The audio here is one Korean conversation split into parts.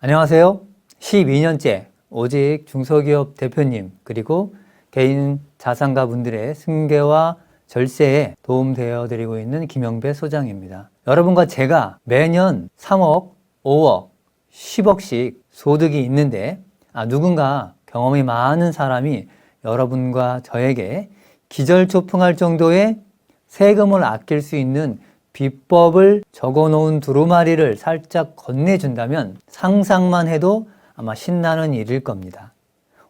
안녕하세요. 12년째 오직 중소기업 대표님 그리고 개인 자산가 분들의 승계와 절세에 도움되어 드리고 있는 김영배 소장입니다. 여러분과 제가 매년 3억, 5억, 10억씩 소득이 있는데 누군가 경험이 많은 사람이 여러분과 저에게 기절초풍할 정도의 세금을 아낄 수 있는 비법을 적어놓은 두루마리를 살짝 건네준다면 상상만 해도 아마 신나는 일일 겁니다.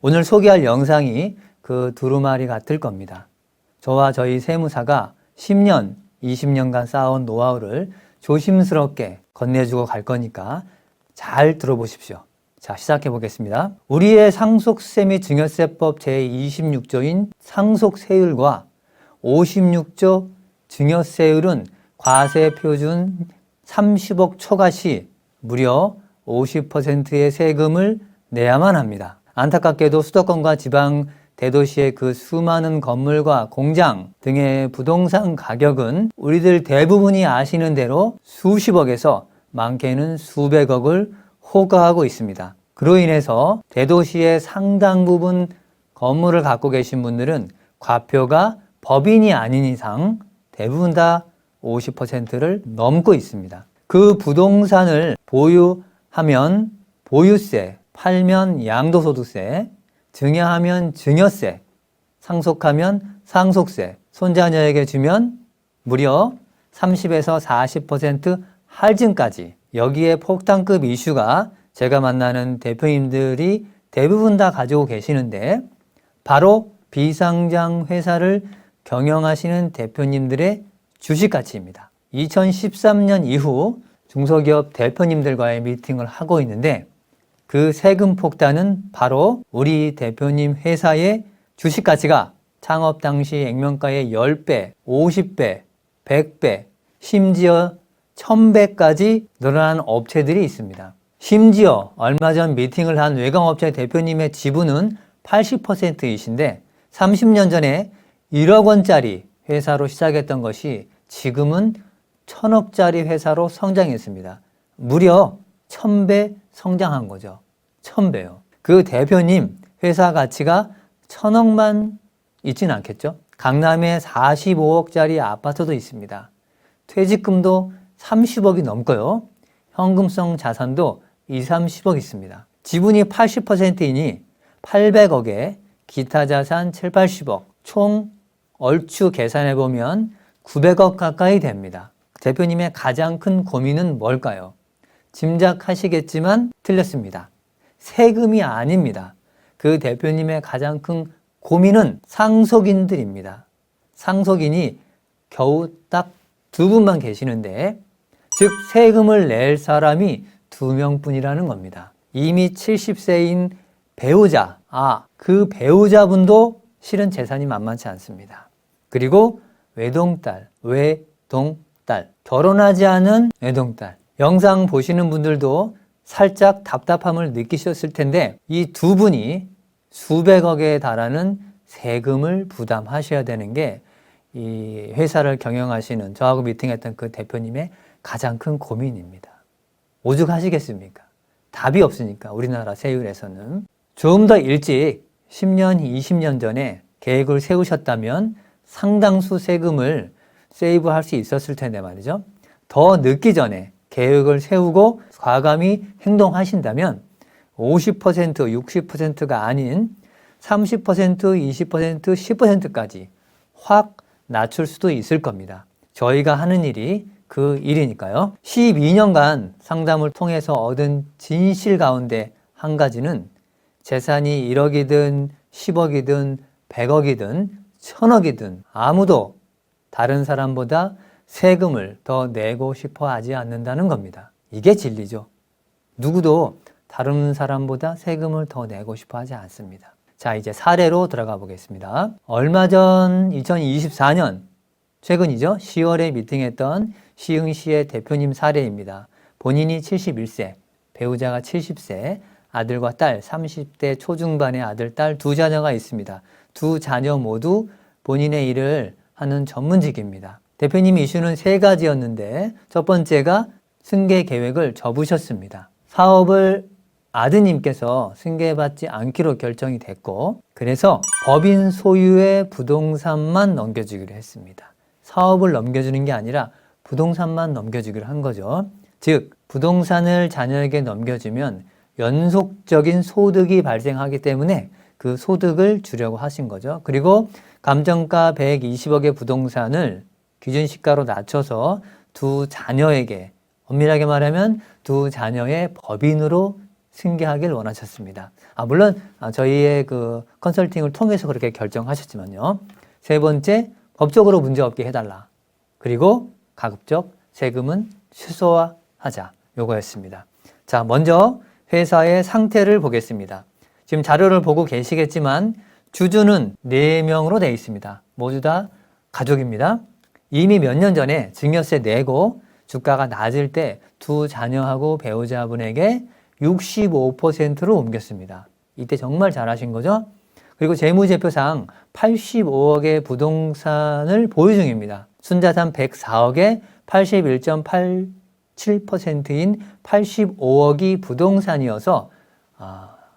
오늘 소개할 영상이 그 두루마리 같을 겁니다. 저와 저희 세무사가 10년, 20년간 쌓아온 노하우를 조심스럽게 건네주고 갈 거니까 잘 들어보십시오. 자, 시작해 보겠습니다. 우리의 상속세 및 증여세법 제26조인 상속세율과 56조 증여세율은 과세 표준 30억 초과 시 무려 50%의 세금을 내야만 합니다. 안타깝게도 수도권과 지방 대도시의 그 수많은 건물과 공장 등의 부동산 가격은 우리들 대부분이 아시는 대로 수십억에서 많게는 수백억을 호가하고 있습니다. 그로 인해서 대도시의 상당 부분 건물을 갖고 계신 분들은 과표가 법인이 아닌 이상 대부분 다 50%를 넘고 있습니다. 그 부동산을 보유하면 보유세, 팔면 양도소득세, 증여하면 증여세, 상속하면 상속세, 손자녀에게 주면 무려 30에서 40% 할증까지. 여기에 폭탄급 이슈가 제가 만나는 대표님들이 대부분 다 가지고 계시는데 바로 비상장 회사를 경영하시는 대표님들의 주식가치입니다. 2013년 이후 중소기업 대표님들과의 미팅을 하고 있는데 그 세금 폭탄은 바로 우리 대표님 회사의 주식가치가 창업 당시 액면가의 10배, 50배, 100배, 심지어 1000배까지 늘어난 업체들이 있습니다. 심지어 얼마 전 미팅을 한 외광업체 대표님의 지분은 80%이신데 30년 전에 1억 원짜리 회사로 시작했던 것이 지금은 1000억짜리 회사로 성장했습니다. 무려 1000배 성장한 거죠. 1000배요. 그 대표님 회사 가치가 1000억만 있진 않겠죠? 강남에 45억짜리 아파트도 있습니다. 퇴직금도 30억이 넘고요. 현금성 자산도 20, 30억 있습니다. 지분이 80%이니 800억에 기타 자산 7, 80억, 총 얼추 계산해보면 900억 가까이 됩니다. 대표님의 가장 큰 고민은 뭘까요? 짐작하시겠지만 틀렸습니다. 세금이 아닙니다. 그 대표님의 가장 큰 고민은 상속인들입니다. 상속인이 겨우 딱 2분만 계시는데 즉 세금을 낼 사람이 2명뿐이라는 겁니다. 이미 70세인 배우자, 그 배우자분도 실은 재산이 만만치 않습니다. 그리고 외동딸, 결혼하지 않은 외동딸. 영상 보시는 분들도 살짝 답답함을 느끼셨을 텐데 이 두 분이 수백억에 달하는 세금을 부담하셔야 되는 게 이 회사를 경영하시는 저하고 미팅했던 그 대표님의 가장 큰 고민입니다. 오죽하시겠습니까? 답이 없으니까 우리나라 세율에서는. 좀 더 일찍 10년, 20년 전에 계획을 세우셨다면 상당수 세금을 세이브할 수 있었을 텐데 말이죠. 더 늦기 전에 계획을 세우고 과감히 행동하신다면 50%, 60%가 아닌 30%, 20%, 10%까지 확 낮출 수도 있을 겁니다. 저희가 하는 일이 그 일이니까요. 12년간 상담을 통해서 얻은 진실 가운데 한 가지는 재산이 1억이든 10억이든 100억이든 1000억이든 아무도 다른 사람보다 세금을 더 내고 싶어 하지 않는다는 겁니다. 이게 진리죠. 누구도 다른 사람보다 세금을 더 내고 싶어 하지 않습니다. 자, 이제 사례로 들어가 보겠습니다. 얼마 전 2024년 최근이죠. 10월에 미팅했던 시흥시의 대표님 사례입니다. 본인이 71세, 배우자가 70세, 아들과 딸 30대 초중반의 아들, 딸 두 자녀가 있습니다. 두 자녀 모두 본인의 일을 하는 전문직입니다. 대표님 이슈는 3가지였는데 첫 번째가 승계 계획을 접으셨습니다. 사업을 아드님께서 승계받지 않기로 결정이 됐고, 그래서 법인 소유의 부동산만 넘겨주기로 했습니다. 사업을 넘겨주는 게 아니라 부동산만 넘겨주기로 한 거죠. 즉, 부동산을 자녀에게 넘겨주면 연속적인 소득이 발생하기 때문에 그 소득을 주려고 하신 거죠. 그리고 감정가 120억의 부동산을 기준시가로 낮춰서 두 자녀에게, 엄밀하게 말하면 두 자녀의 법인으로 승계하길 원하셨습니다. 물론 저희의 그 컨설팅을 통해서 그렇게 결정하셨지만요. 세 번째, 법적으로 문제없게 해달라. 그리고 가급적 세금은 최소화하자. 요거였습니다. 자, 먼저 회사의 상태를 보겠습니다. 지금 자료를 보고 계시겠지만 주주는 4명으로 되어 있습니다. 모두 다 가족입니다. 이미 몇 년 전에 증여세 내고 주가가 낮을 때 두 자녀하고 배우자분에게 65%로 옮겼습니다. 이때 정말 잘하신 거죠? 그리고 재무제표상 85억의 부동산을 보유 중입니다. 순자산 104억에 81.87%인 85억이 부동산이어서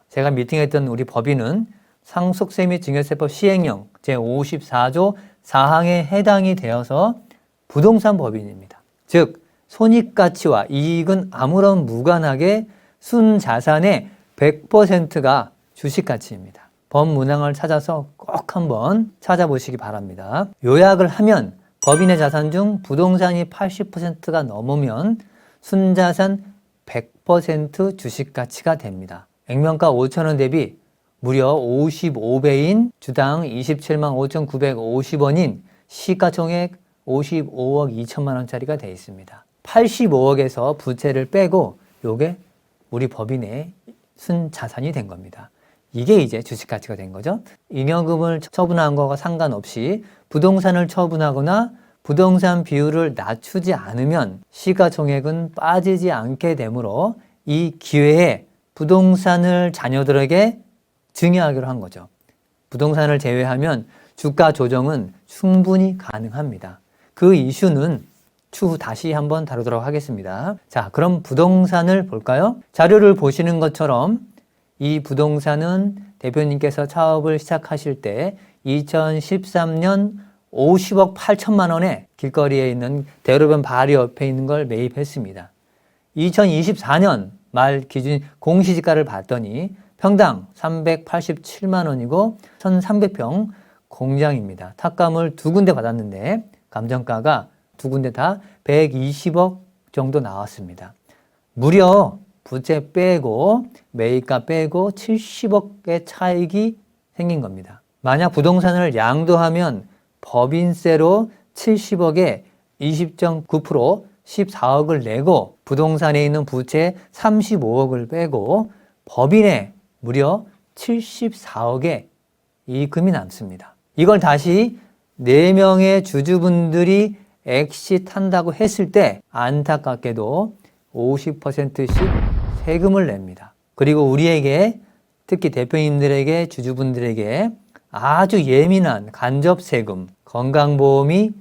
제가 미팅했던 우리 법인은 상속세 및 증여세법 시행령 제54조 4항에 해당이 되어서 부동산 법인입니다. 즉 손익가치와 이익은 아무런 무관하게 순자산의 100%가 주식가치입니다. 법문항을 찾아서 꼭 한번 찾아보시기 바랍니다. 요약을 하면 법인의 자산 중 부동산이 80%가 넘으면 순자산 100% 주식가치가 됩니다. 액면가 5,000원 대비 무려 55배인 주당 27만 5,950원인 시가총액 55억 2천만 원짜리가 되어 있습니다. 85억에서 부채를 빼고 요게 우리 법인의 순자산이 된 겁니다. 이게 이제 주식가치가 된 거죠. 잉여금을 처분한 거와 상관없이 부동산을 처분하거나 부동산 비율을 낮추지 않으면 시가총액은 빠지지 않게 되므로 이 기회에 부동산을 자녀들에게 증여하기로 한 거죠. 부동산을 제외하면 주가 조정은 충분히 가능합니다. 그 이슈는 추후 다시 한번 다루도록 하겠습니다. 자, 그럼 부동산을 볼까요? 자료를 보시는 것처럼 이 부동산은 대표님께서 사업을 시작하실 때 2013년 50억 8천만 원에 길거리에 있는 대로변 바리 옆에 있는 걸 매입했습니다. 2024년 말 기준 공시지가를 봤더니 평당 387만 원이고 1300평 공장입니다. 탁감을 2군데 받았는데 감정가가 2군데 다 120억 정도 나왔습니다. 무려 부채 빼고 매입가 빼고 70억의 차익이 생긴 겁니다. 만약 부동산을 양도하면 법인세로 70억에 20.9% 14억을 내고 부동산에 있는 부채 35억을 빼고 법인에 무려 74억의 이익금이 남습니다. 이걸 다시 4명의 주주분들이 엑시트한다고 했을 때 안타깝게도 50%씩 세금을 냅니다. 그리고 우리에게 특히 대표님들에게 주주분들에게 아주 예민한 간접세금, 건강보험이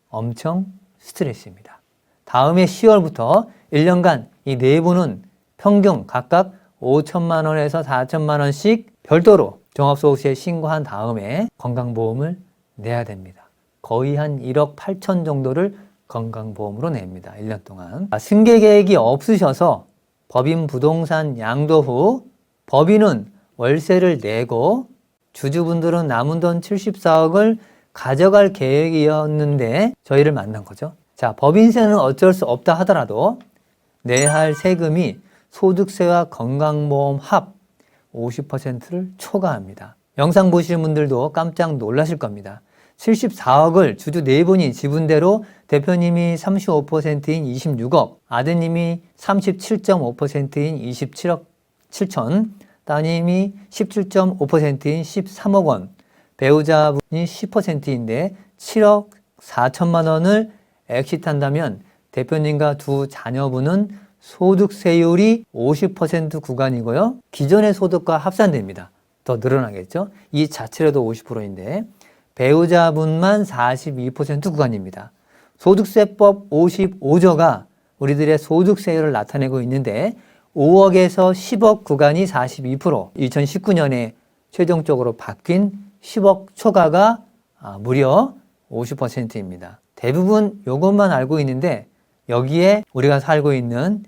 엄청 스트레스입니다. 다음해 10월부터 1년간 이 4분은 평균 각각 5천만 원에서 4천만 원씩 별도로 종합소득세 신고한 다음에 건강보험을 내야 됩니다. 거의 한 1억 8천 정도를 건강보험으로 냅니다. 1년 동안. 승계 계획이 없으셔서 법인 부동산 양도 후 법인은 월세를 내고 주주분들은 남은 돈 74억을 가져갈 계획이었는데 저희를 만난 거죠. 자, 법인세는 어쩔 수 없다 하더라도 내야 할 세금이 소득세와 건강보험 합 50%를 초과합니다. 영상 보시는 분들도 깜짝 놀라실 겁니다. 74억을 주주 4분이 지분대로 대표님이 35%인 26억, 아드님이 37.5%인 27억 7천, 따님이 17.5%인 13억 원, 배우자분이 10%인데 7억 4천만 원을 엑시트한다면 대표님과 두 자녀분은 소득세율이 50% 구간이고요. 기존의 소득과 합산됩니다. 더 늘어나겠죠? 이 자체로도 50%인데 배우자분만 42% 구간입니다. 소득세법 55조가 우리들의 소득세율을 나타내고 있는데 5억에서 10억 구간이 42%, 2019년에 최종적으로 바뀐 10억 초과가 무려 50%입니다. 대부분 이것만 알고 있는데 여기에 우리가 살고 있는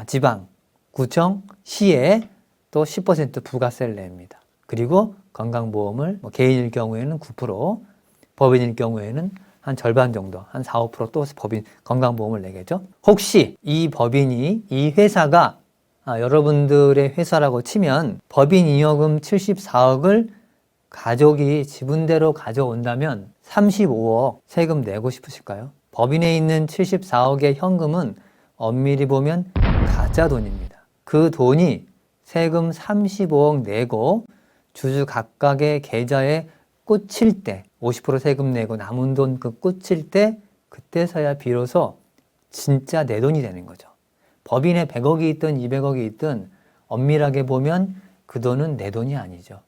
지방, 구청, 시에 또 10% 부가세를 냅니다. 그리고 건강보험을 개인일 경우에는 9%, 법인일 경우에는 한 절반 정도, 한 4, 5%또 법인 건강보험을 내겠죠. 혹시 이 법인이, 이 회사가 여러분들의 회사라고 치면 법인 잉여금 74억을 가족이 지분대로 가져온다면 35억 세금 내고 싶으실까요? 법인에 있는 74억의 현금은 엄밀히 보면 가짜 돈입니다. 그 돈이 세금 35억 내고 주주 각각의 계좌에 꽂힐 때 50% 세금 내고 남은 돈 그 꽂힐 때 그때서야 비로소 진짜 내 돈이 되는 거죠. 법인에 100억이 있든 200억이 있든 엄밀하게 보면 그 돈은 내 돈이 아니죠.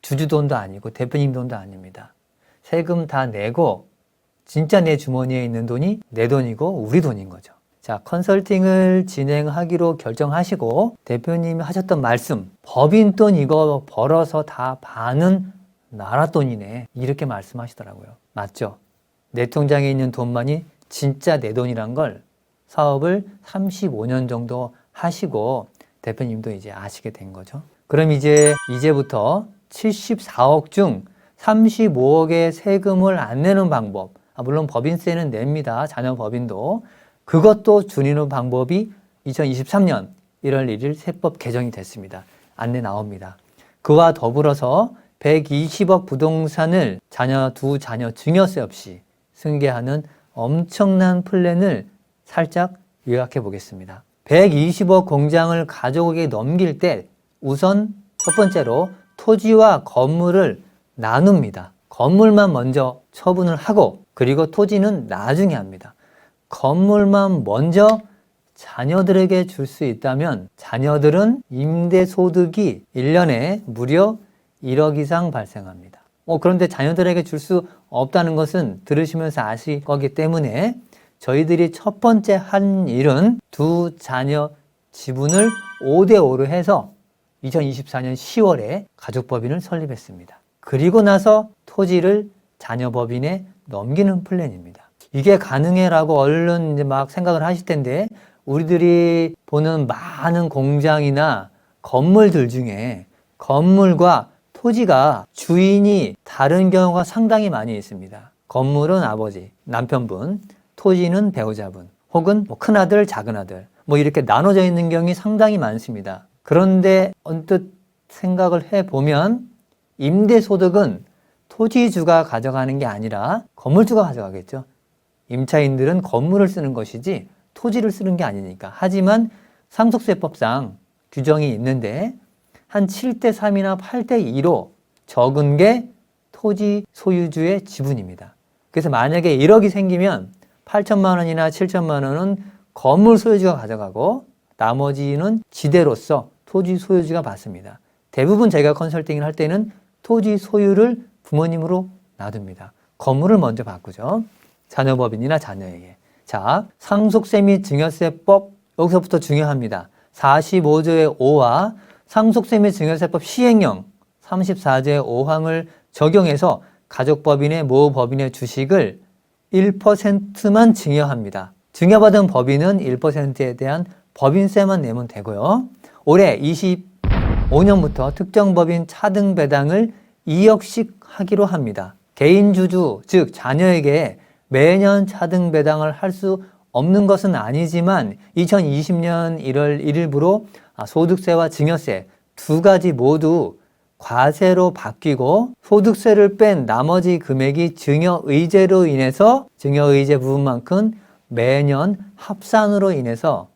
주주 돈도 아니고 대표님 돈도 아닙니다. 세금 다 내고 진짜 내 주머니에 있는 돈이 내 돈이고 우리 돈인 거죠. 자, 컨설팅을 진행하기로 결정하시고 대표님이 하셨던 말씀, 법인 돈 이거 벌어서 다 반은 나라 돈이네, 이렇게 말씀하시더라고요. 맞죠? 내 통장에 있는 돈만이 진짜 내 돈이란 걸 사업을 35년 정도 하시고 대표님도 이제 아시게 된 거죠. 그럼 이제부터 74억 중 35억의 세금을 안 내는 방법, 물론 법인세는 냅니다. 자녀 법인도. 그것도 줄이는 방법이 2023년 1월 1일 세법 개정이 됐습니다. 안내 나옵니다. 그와 더불어서 120억 부동산을 두 자녀 증여세 없이 승계하는 엄청난 플랜을 살짝 요약해 보겠습니다. 120억 공장을 가족에게 넘길 때 우선 첫 번째로 토지와 건물을 나눕니다. 건물만 먼저 처분을 하고 그리고 토지는 나중에 합니다. 건물만 먼저 자녀들에게 줄 수 있다면 자녀들은 임대소득이 1년에 무려 1억 이상 발생합니다. 그런데 자녀들에게 줄 수 없다는 것은 들으시면서 아실 거기 때문에 저희들이 첫 번째 한 일은 두 자녀 지분을 5대5로 해서 2024년 10월에 가족법인을 설립했습니다. 그리고 나서 토지를 자녀법인에 넘기는 플랜입니다. 이게 가능해라고 얼른 이제 막 생각을 하실 텐데 우리들이 보는 많은 공장이나 건물들 중에 건물과 토지가 주인이 다른 경우가 상당히 많이 있습니다. 건물은 아버지, 남편분, 토지는 배우자분, 혹은 큰아들, 작은아들 이렇게 나눠져 있는 경우가 상당히 많습니다. 그런데 언뜻 생각을 해보면 임대소득은 토지주가 가져가는 게 아니라 건물주가 가져가겠죠. 임차인들은 건물을 쓰는 것이지 토지를 쓰는 게 아니니까. 하지만 상속세법상 규정이 있는데 한 7대3이나 8대2로 적은 게 토지 소유주의 지분입니다. 그래서 만약에 1억이 생기면 8천만 원이나 7천만 원은 건물 소유주가 가져가고 나머지는 지대로서 토지 소유주가 받습니다. 대부분 제가 컨설팅을 할 때는 토지 소유를 부모님으로 놔둡니다. 건물을 먼저 바꾸죠. 자녀법인이나 자녀에게. 자, 상속세 및 증여세법 여기서부터 중요합니다. 45조의 5와 상속세 및 증여세법 시행령 34조의 5항을 적용해서 가족법인의 모 법인의 주식을 1%만 증여합니다. 증여받은 법인은 1%에 대한 법인세만 내면 되고요. 올해 25년부터 특정 법인 차등 배당을 2억씩 하기로 합니다. 개인주주, 즉 자녀에게 매년 차등 배당을 할 수 없는 것은 아니지만 2020년 1월 1일부로 소득세와 증여세 두 가지 모두 과세로 바뀌고 소득세를 뺀 나머지 금액이 증여의제로 인해서 증여의제 부분만큼 매년 합산으로 인해서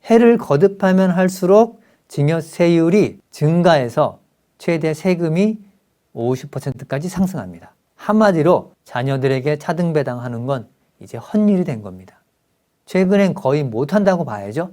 해를 거듭하면 할수록 증여세율이 증가해서 최대 세금이 50%까지 상승합니다. 한마디로 자녀들에게 차등 배당하는 건 이제 헛일이 된 겁니다. 최근엔 거의 못한다고 봐야죠.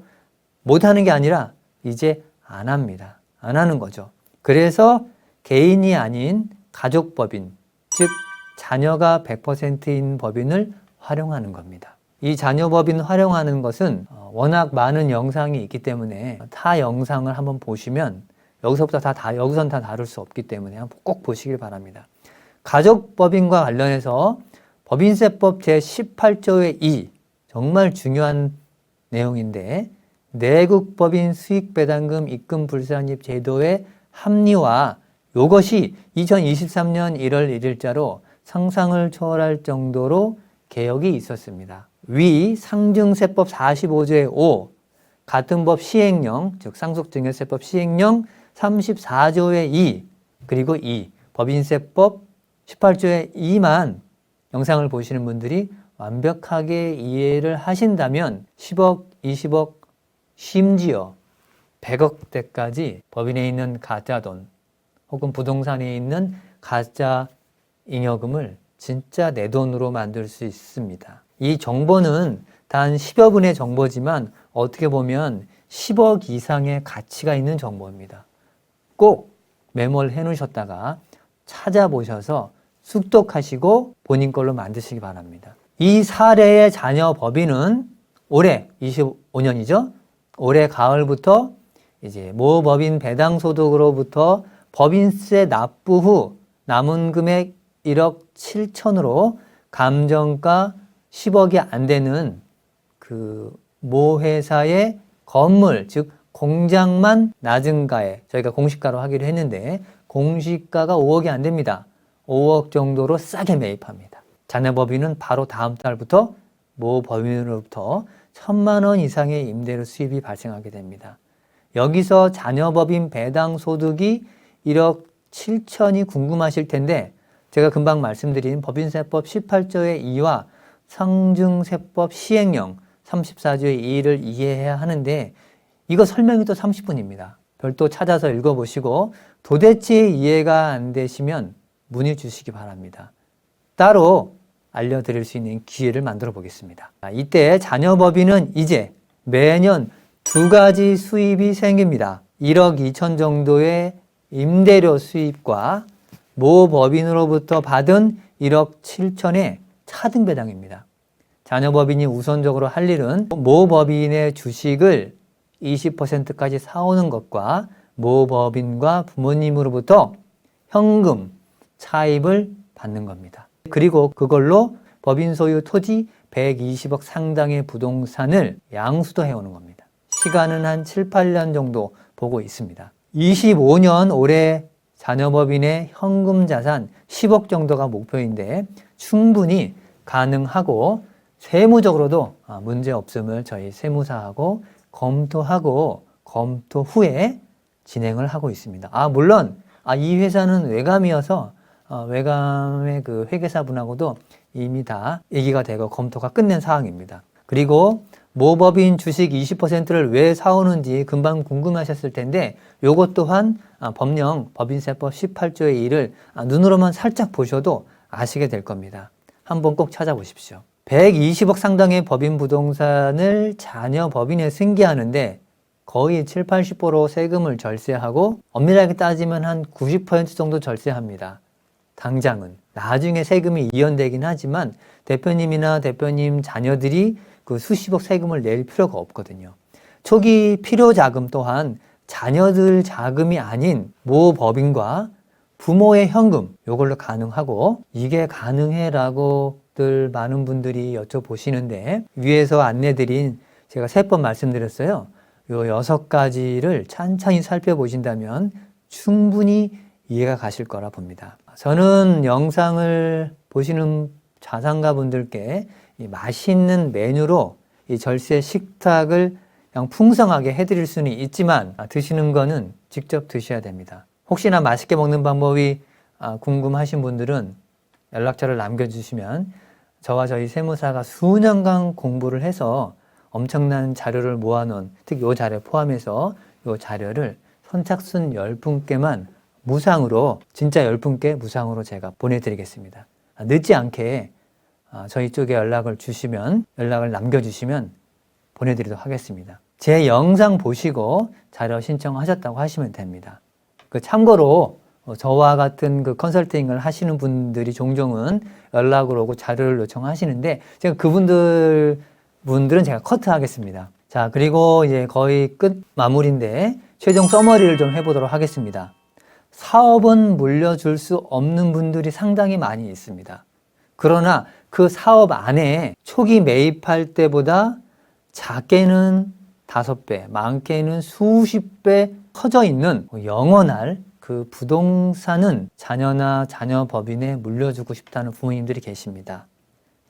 못하는 게 아니라 이제 안 합니다. 안 하는 거죠. 그래서 개인이 아닌 가족법인, 즉 자녀가 100%인 법인을 활용하는 겁니다. 이 자녀법인 활용하는 것은 워낙 많은 영상이 있기 때문에 타 영상을 한번 보시면 여기선 다 다룰 수 없기 때문에 한번 꼭 보시길 바랍니다. 가족법인과 관련해서 법인세법 제18조의 2 정말 중요한 내용인데 내국법인 수익배당금 입금불산입 제도의 합리화 이것이 2023년 1월 1일자로 상상을 초월할 정도로 개혁이 있었습니다. 위 상증세법 45조의 5 같은 법 시행령 즉 상속증여세법 시행령 34조의 2 그리고 2 법인세법 18조의 2만 영상을 보시는 분들이 완벽하게 이해를 하신다면 10억, 20억, 심지어 100억대까지 법인에 있는 가짜돈 혹은 부동산에 있는 가짜 잉여금을 진짜 내 돈으로 만들 수 있습니다. 이 정보는 단 10여 분의 정보지만 어떻게 보면 10억 이상의 가치가 있는 정보입니다. 꼭 메모를 해 놓으셨다가 찾아보셔서 숙독하시고 본인 걸로 만드시기 바랍니다. 이 사례의 자녀 법인은 올해 25년이죠. 올해 가을부터 이제 모 법인 배당 소득으로부터 법인세 납부 후 남은 금액 1억 7천으로 감정가 10억이 안 되는 그 모 회사의 건물, 즉 공장만 낮은 가에 저희가 공시가로 하기로 했는데 공시가가 5억이 안 됩니다. 5억 정도로 싸게 매입합니다. 자녀법인은 바로 다음 달부터 모 법인으로부터 1,000만 원 이상의 임대료 수입이 발생하게 됩니다. 여기서 자녀법인 배당 소득이 1억 7천이 궁금하실 텐데 제가 금방 말씀드린 법인세법 18조의 2와 상증세법 시행령 34조의 2를 이해해야 하는데 이거 설명이 또 30분입니다. 별도 찾아서 읽어보시고 도대체 이해가 안 되시면 문의 주시기 바랍니다. 따로 알려드릴 수 있는 기회를 만들어 보겠습니다. 이때 자녀법인은 이제 매년 두 가지 수입이 생깁니다. 1억 2천 정도의 임대료 수입과 모 법인으로부터 받은 1억 7천의 차등배당입니다. 자녀법인이 우선적으로 할 일은 모 법인의 주식을 20%까지 사오는 것과 모 법인과 부모님으로부터 현금 차입을 받는 겁니다. 그리고 그걸로 법인 소유 토지 120억 상당의 부동산을 양수도 해오는 겁니다. 시간은 한 7, 8년 정도 보고 있습니다. 25년 올해 자녀법인의 현금 자산 10억 정도가 목표인데 충분히 가능하고 세무적으로도 문제 없음을 저희 세무사하고 검토하고 검토 후에 진행을 하고 있습니다. 물론 이 회사는 외감이어서 외감의 그 회계사분하고도 이미 다 얘기가 되고 검토가 끝낸 사항입니다. 그리고 모법인 주식 20%를 왜 사오는지 금방 궁금하셨을 텐데 요것 또한 법령 법인세법 18조의 1을 눈으로만 살짝 보셔도 아시게 될 겁니다. 한번 꼭 찾아보십시오. 120억 상당의 법인 부동산을 자녀 법인에 승계하는데 거의 7, 80% 세금을 절세하고 엄밀하게 따지면 한 90% 정도 절세합니다. 당장은. 나중에 세금이 이연되긴 하지만 대표님이나 대표님 자녀들이 그 수십억 세금을 낼 필요가 없거든요. 초기 필요 자금 또한 자녀들 자금이 아닌 모 법인과 부모의 현금 요걸로 가능하고 이게 가능해라고들 많은 분들이 여쭤보시는데 위에서 안내드린 제가 3번 말씀드렸어요. 요 6가지를 찬찬히 살펴보신다면 충분히 이해가 가실 거라 봅니다. 저는 영상을 보시는 자산가분들께 이 맛있는 메뉴로 이 절세 식탁을 그냥 풍성하게 해드릴 수는 있지만 드시는 거는 직접 드셔야 됩니다. 혹시나 맛있게 먹는 방법이 궁금하신 분들은 연락처를 남겨주시면 저와 저희 세무사가 수년간 공부를 해서 엄청난 자료를 모아놓은 특히 이 자료 포함해서 이 자료를 선착순 10분께만 무상으로 진짜 10분께 무상으로 제가 보내드리겠습니다. 늦지 않게 저희 쪽에 연락을 남겨주시면 보내드리도록 하겠습니다. 제 영상 보시고 자료 신청하셨다고 하시면 됩니다. 참고로 저와 같은 그 컨설팅을 하시는 분들이 종종은 연락을 오고 자료를 요청하시는데 제가 분들은 제가 커트하겠습니다. 자, 그리고 이제 거의 끝 마무리인데 최종 서머리를 좀 해보도록 하겠습니다. 사업은 물려줄 수 없는 분들이 상당히 많이 있습니다. 그러나 그 사업 안에 초기 매입할 때보다 작게는 5배, 많게는 수십 배 커져 있는 영원할 그 부동산은 자녀나 자녀 법인에 물려주고 싶다는 부모님들이 계십니다.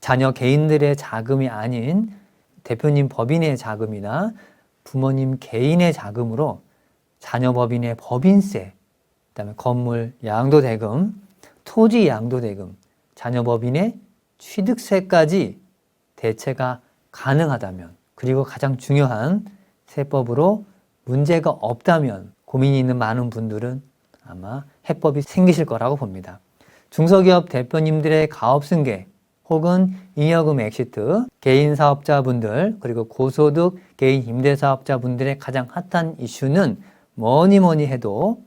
자녀 개인들의 자금이 아닌 대표님 법인의 자금이나 부모님 개인의 자금으로 자녀 법인의 법인세, 그다음에 건물 양도대금, 토지 양도대금, 자녀 법인의 취득세까지 대체가 가능하다면, 그리고 가장 중요한 세법으로 문제가 없다면 고민이 있는 많은 분들은 아마 해법이 생기실 거라고 봅니다. 중소기업 대표님들의 가업승계 혹은 잉여금 엑시트, 개인 사업자분들, 그리고 고소득 개인 임대사업자분들의 가장 핫한 이슈는 뭐니 해도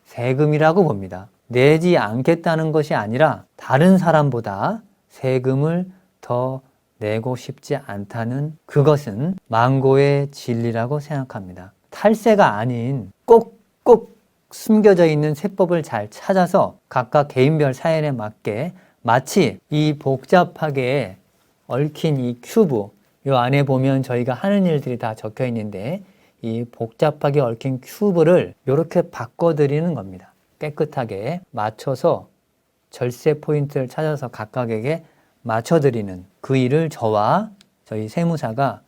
세금이라고 봅니다. 내지 않겠다는 것이 아니라 다른 사람보다 세금을 더 내고 싶지 않다는 그것은 망고의 진리라고 생각합니다. 탈세가 아닌 꼭꼭 숨겨져 있는 세법을 잘 찾아서 각각 개인별 사연에 맞게 마치 이 복잡하게 얽힌 이 큐브, 이 안에 보면 저희가 하는 일들이 다 적혀 있는데 이 복잡하게 얽힌 큐브를 이렇게 바꿔드리는 겁니다. 깨끗하게 맞춰서 절세 포인트를 찾아서 각각에게 맞춰드리는 그 일을 저와 저희 세무사가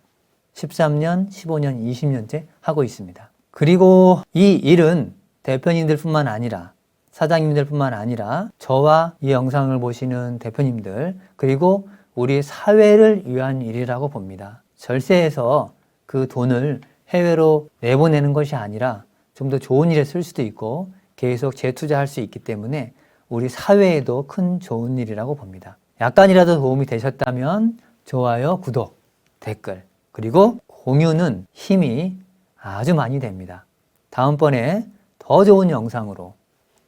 13년, 15년, 20년째 하고 있습니다. 그리고 이 일은 대표님들 뿐만 아니라 사장님들 뿐만 아니라 저와 이 영상을 보시는 대표님들 그리고 우리 사회를 위한 일이라고 봅니다. 절세에서 그 돈을 해외로 내보내는 것이 아니라 좀 더 좋은 일에 쓸 수도 있고 계속 재투자할 수 있기 때문에 우리 사회에도 큰 좋은 일이라고 봅니다. 약간이라도 도움이 되셨다면 좋아요, 구독, 댓글 그리고 공유는 힘이 아주 많이 됩니다. 다음번에 더 좋은 영상으로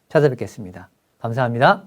찾아뵙겠습니다. 감사합니다.